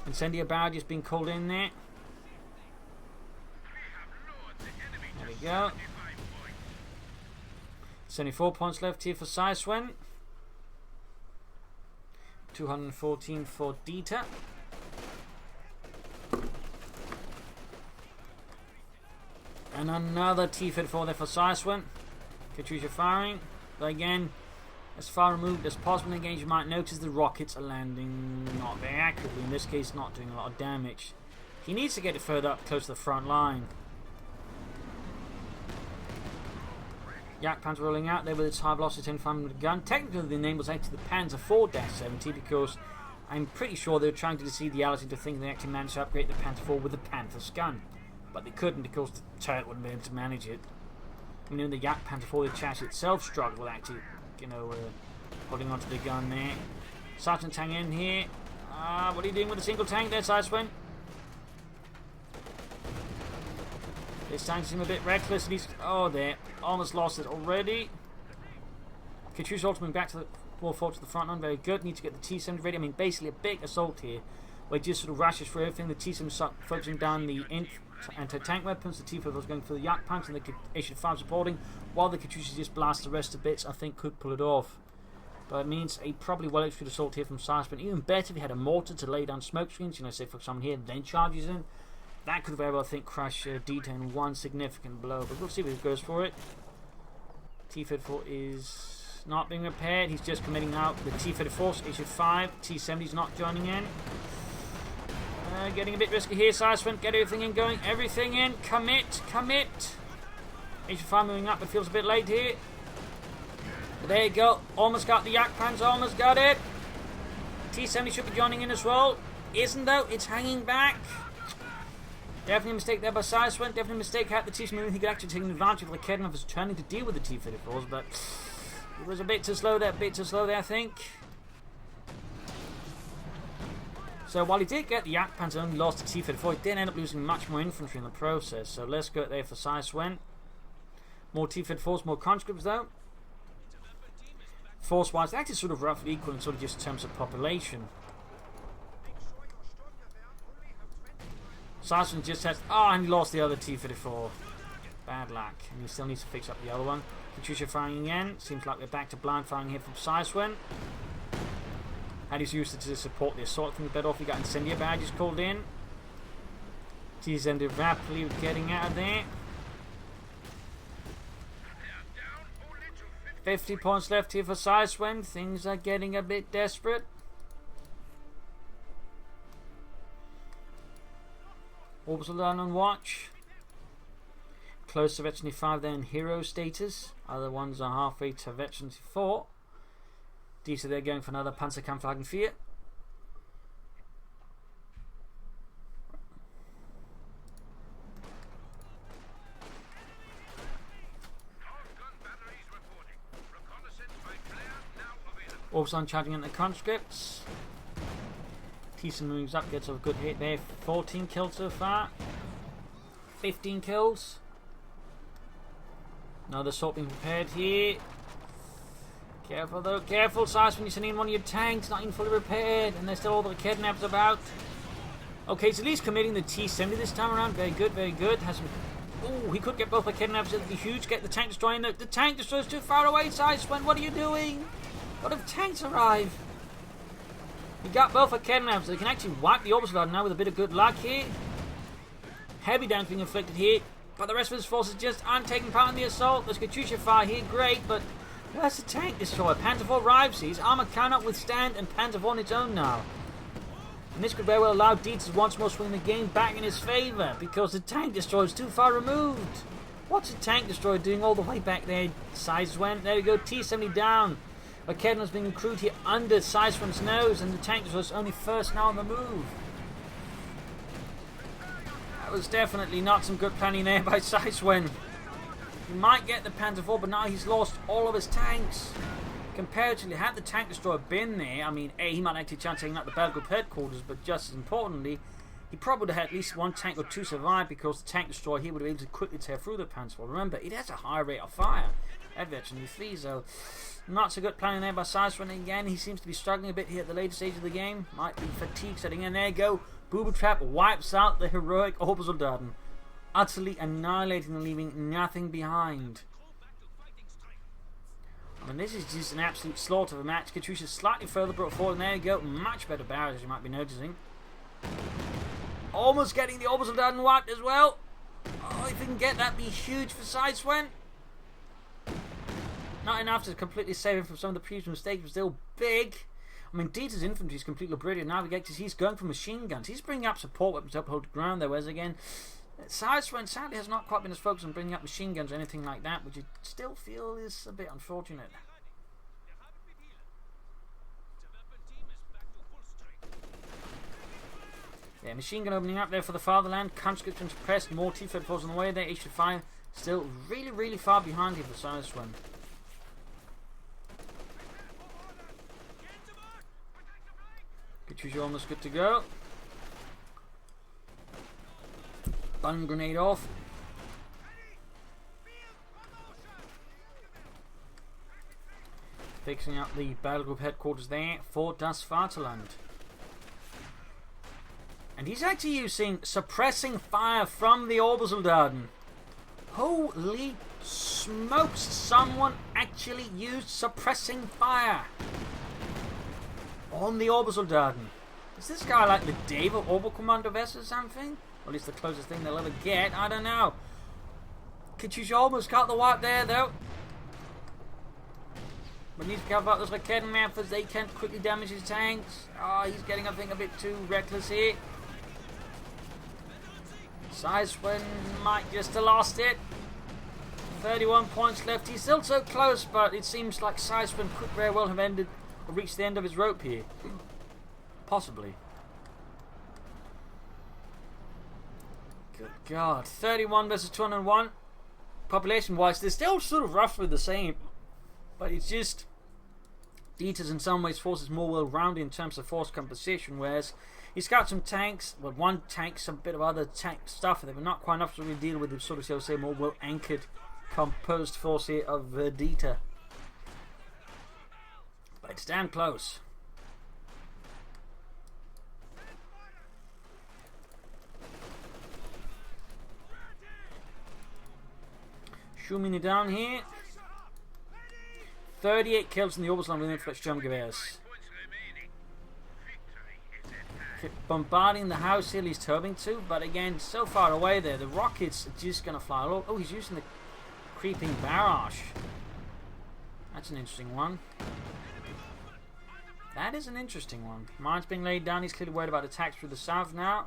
S1: Incendiary barrage is being called in there. There we go. 74 points left here for Zyswen. 214 for Dieter. And another T-54 there for Zyswen. Katyusha firing. But again, as far removed as possible in the game, you might notice the rockets are landing not very accurately. In this case, not doing a lot of damage. He needs to get it further up close to the front line. Jagdpanzer rolling out there with its high velocity 10-5 gun. Technically, the name was actually the Panzer IV-70 because I'm pretty sure they were trying to deceive the Allies into thinking they actually managed to upgrade the Panzer IV with the Panther's gun. But they couldn't because the turret wouldn't be able to manage it. I mean, the Jagdpanzer IV, the chassis itself struggled with actually, holding onto the gun there. Sergeant tank in here. What are you doing with a single tank there, Zyswen? This tank seems a bit reckless. And he's, oh, there. Almost lost it already. CoH2's ultimate back to the more forward to the front line. Very good. Need to get the T-70 ready. I mean, basically a big assault here. Where he just sort of rushes through everything. The T-70 focusing down the anti-tank weapons. The T-50 going for the yak punch. And the HF5 supporting. While the CoH2 just blast the rest of bits. I think could pull it off. But it means a probably well-executed assault here from Zyswen. Even better if he had a mortar to lay down smoke screens. You know, say for someone here, then charges in. That could very well, I think, crash D10 in one significant blow. But we'll see if he goes for it. T-54 is not being repaired. He's just committing out the T-34, HF5. T-70's not joining in. Getting a bit risky here, Zyswen. Get everything in going. Everything in. Commit. Commit. HF5 moving up, but feels a bit late here. But there you go. Almost got the yak pans. Almost got it. T-70 should be joining in as well. Isn't though. It's hanging back. Definitely a mistake there by Zyswen. Definitely a mistake at the T-70. He could actually take advantage of the Kednov was turning to deal with the T-54s, but it was a bit too slow there. I think. So while he did get the yak pans and only lost the T-54, he did end up losing much more infantry in the process. So let's go there for Zyswen. More T-54s, more conscripts though. Force-wise, they're actually sort of roughly equal in sort of just terms of population. Zyswen just has... Oh, and he lost the other T-54. Bad luck. And he still needs to fix up the other one. Katyusha firing again. Seems like we're back to blind firing here from Zyswen. And he's used it to support the assault from the bed off. He got incendiary badges called in. He's ended rapidly getting out of there. 50 points left here for Zyswen. Things are getting a bit desperate. Orbital down on watch. Close to Vet 75 there in hero status. Other ones are halfway to Vet 74. DC they're going for another Panzerkampfwagen 4. Orbison charging into conscripts. Thiessen moves up, gets a good hit there. 14 kills so far. 15 kills. Another assault being prepared here. Careful though, careful Zyswen, you're sending in one of your tanks, not even fully repaired, and there's still all the kidnaps about. Okay, he's at least committing the T-70 this time around. Very good, very good. Has some... Oh, he could get both the kidnaps, it'd be huge. Get the tank destroyer in there. The tank destroyer's too far away, Zyswen, what are you doing? What if tanks arrive? You got both the kidnaps. They can actually wipe the orbital now with a bit of good luck here. Heavy damage being inflicted here, but the rest of his forces just aren't taking part in the assault. There's Katyusha fire here, great, but where's the tank destroyer? Panzer IV arrives, his armor cannot withstand, and Panzer IV on its own now. And this could very well allow Dietz to once more swing the game back in his favour, because the tank destroyer is too far removed. What's the tank destroyer doing all the way back there? Zyswen, there we go, T-70 down. A Kednon's being accrued here under Zyswen's nose, and the tank destroyer's only first now on the move. That was definitely not some good planning there by Zyswen. He might get the Panzer IV, but now he's lost all of his tanks. Comparatively, had the tank destroyer been there, I mean, A, he might actually chance taking out the battle group headquarters, but just as importantly, he probably would have had at least one tank or two survive, because the tank destroyer here would have been able to quickly tear through the Panzer IV. Remember, it has a high rate of fire at Veteran 3, so not so good planning there by Zyswen. Again, he seems to be struggling a bit here at the later stage of the game. Might be fatigue setting in. There you go. Booby trap wipes out the heroic Obersoldaten, utterly annihilating and leaving nothing behind. I mean, this is just an absolute slaughter of a match. Katyusha slightly further brought forward, and there you go. Much better barriers, as you might be noticing. Almost getting the Obersoldaten wiped as well. Oh, if he can get that, be huge for Zyswen. Not enough to completely save him from some of the previous mistakes, but still big. I mean, Dieter's infantry is completely brilliant. Navigators, he's going for machine guns. He's bringing up support weapons to uphold the ground there, whereas again, Zyswen sadly has not quite been as focused on bringing up machine guns or anything like that, which I still feel is a bit unfortunate. Yeah, machine gun opening up there for the fatherland. Conscripts been suppressed. More T-54s on the way there. HF5 still really far behind here for Zyswen. Katyusha almost good to go. Bun grenade off. Fixing up the battle group headquarters there for Das Vaterland. And he's actually using suppressing fire from the Obersoldaten. Holy smokes, someone actually used suppressing fire on the Obersoldaten. Is this guy like the David Oberkommandowess or something? Or at least the closest thing they'll ever get. I don't know. Katyusha almost got the wipe there though. But needs to cover up those Raketenwerfers. They can't quickly damage his tanks. Oh, he's getting, I think, a bit too reckless here. Zyswen might just have lost it. 31 points left. He's still so close, but it seems like Zyswen could very well have ended or reached the end of his rope here. Possibly. Good God. 31 versus 201. Population-wise, they're still sort of roughly the same. But it's just Dieter's in some ways forces more well-rounded in terms of force composition, whereas he's got some tanks, well, one tank, some bit of other tank stuff, but not quite enough to really deal with the sort of, shall we say, more well-anchored, composed force here of Dieter. But it's damn close. Zooming it down here. 38 kills in the Obersoldaten with influence German Gewehrs. Bombarding the house hill he's hoping to, but again, so far away there, the rockets are just going to fly. Oh, he's using the creeping barrage. That's an interesting one. That is an interesting one. Mines being laid down. He's clearly worried about attacks through the south now.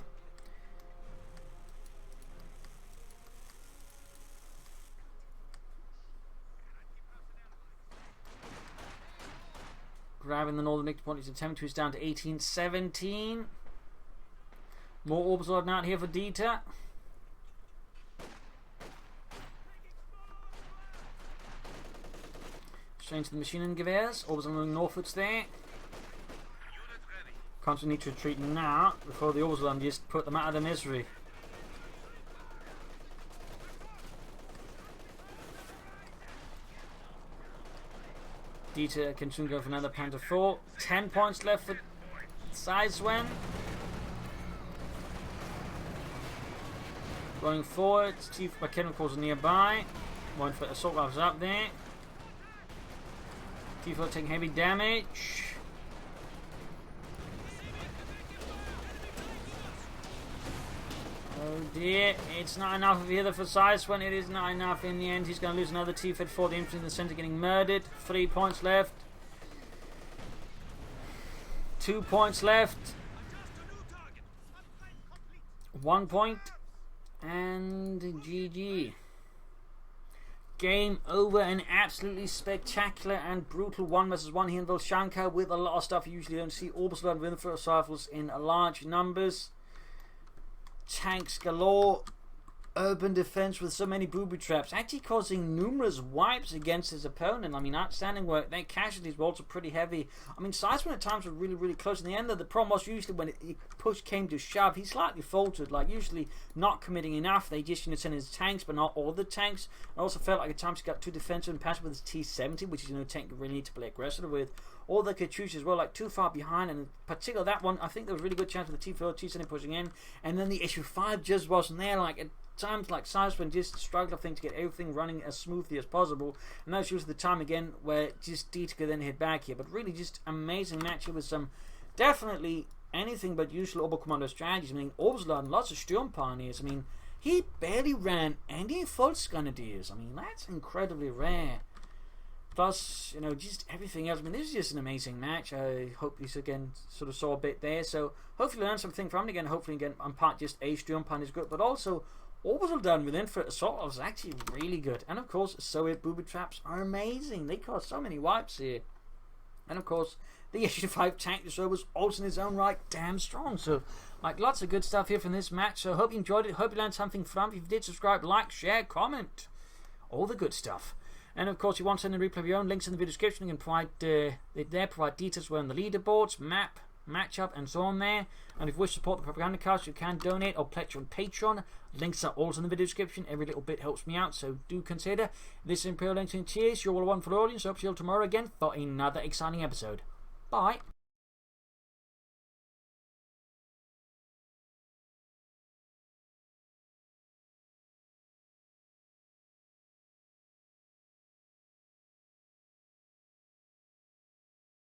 S1: Grabbing the northern victory point, he's attempting to, he's down to 18-17. More Obersoldaten out here for Dieter. Straight to the machine gun Gewehrs. Obersoldaten moving northwards there. Constantly need to retreat now before the Obersoldaten just put them out of their misery. Dieter can soon go for another Panther 4. 10 points left for Zyswen. Going forward, Chief McKinnon are nearby. One for assault rifles up there. Tifo taking heavy damage. Oh dear, it's not enough either for Zyswen. It is not enough in the end. He's going to lose another T-Fed for the infantry in the center getting murdered. 3 points left. 2 points left. 1 point. And GG. Game over. An absolutely spectacular and brutal 1 versus 1 here in Vilshanka with a lot of stuff you usually don't see. Obersoldaten with infantry rifles in large numbers. Tanks galore, urban defense with so many booby traps, actually causing numerous wipes against his opponent. I mean, outstanding work. Their casualties were also pretty heavy. I mean, Zyswen at times were really, really close. In the end, the problem was usually when push came to shove, he slightly faltered, like usually not committing enough. They just send his tanks, but not all the tanks. I also felt like at times he got too defensive and passive with his T-70, which is a tank you really need to play aggressive with. All the Katyushas were like too far behind, and in particular that one, I think there was a really good chance with the T-4, T-70 pushing in, and then the issue 5 just wasn't there. Like at times, like Zyswen just struggled, I think, to get everything running as smoothly as possible, and that's usually the time again where just Dieter could then hit back here. But really, just amazing match here with some definitely anything but usual Oberkommando strategies. I mean, Obersoldaten, lots of Sturmpioneers. I mean, he barely ran any Volksgrenadiers. I mean, that's incredibly rare. Plus, you know, just everything else. I mean, this is just an amazing match. I hope you again sort of saw a bit there. So hopefully learn something from it again. Hopefully again, on part just a Sturmpioneer is good, but also Obersoldaten with infantry assault was actually really good. And of course, Soviet booby traps are amazing. They caused so many wipes here. And of course, the Issue-5 tank destroyer was also in its own right damn strong. So, like, lots of good stuff here from this match. So, hope you enjoyed it. Hope you learned something from it. If you did, subscribe, like, share, comment. All the good stuff. And of course, you want to send a replay of your own, links in the video description. You can provide there, provide details where on the leaderboards, map, matchup, and so on there. And if you wish to support the Propagandacast, you can donate or pledge on Patreon. Links are also in the video description. Every little bit helps me out, so do consider. This is Imperial Links and Cheers. You're all one for the audience. I hope to see you all tomorrow again for another exciting episode. Bye.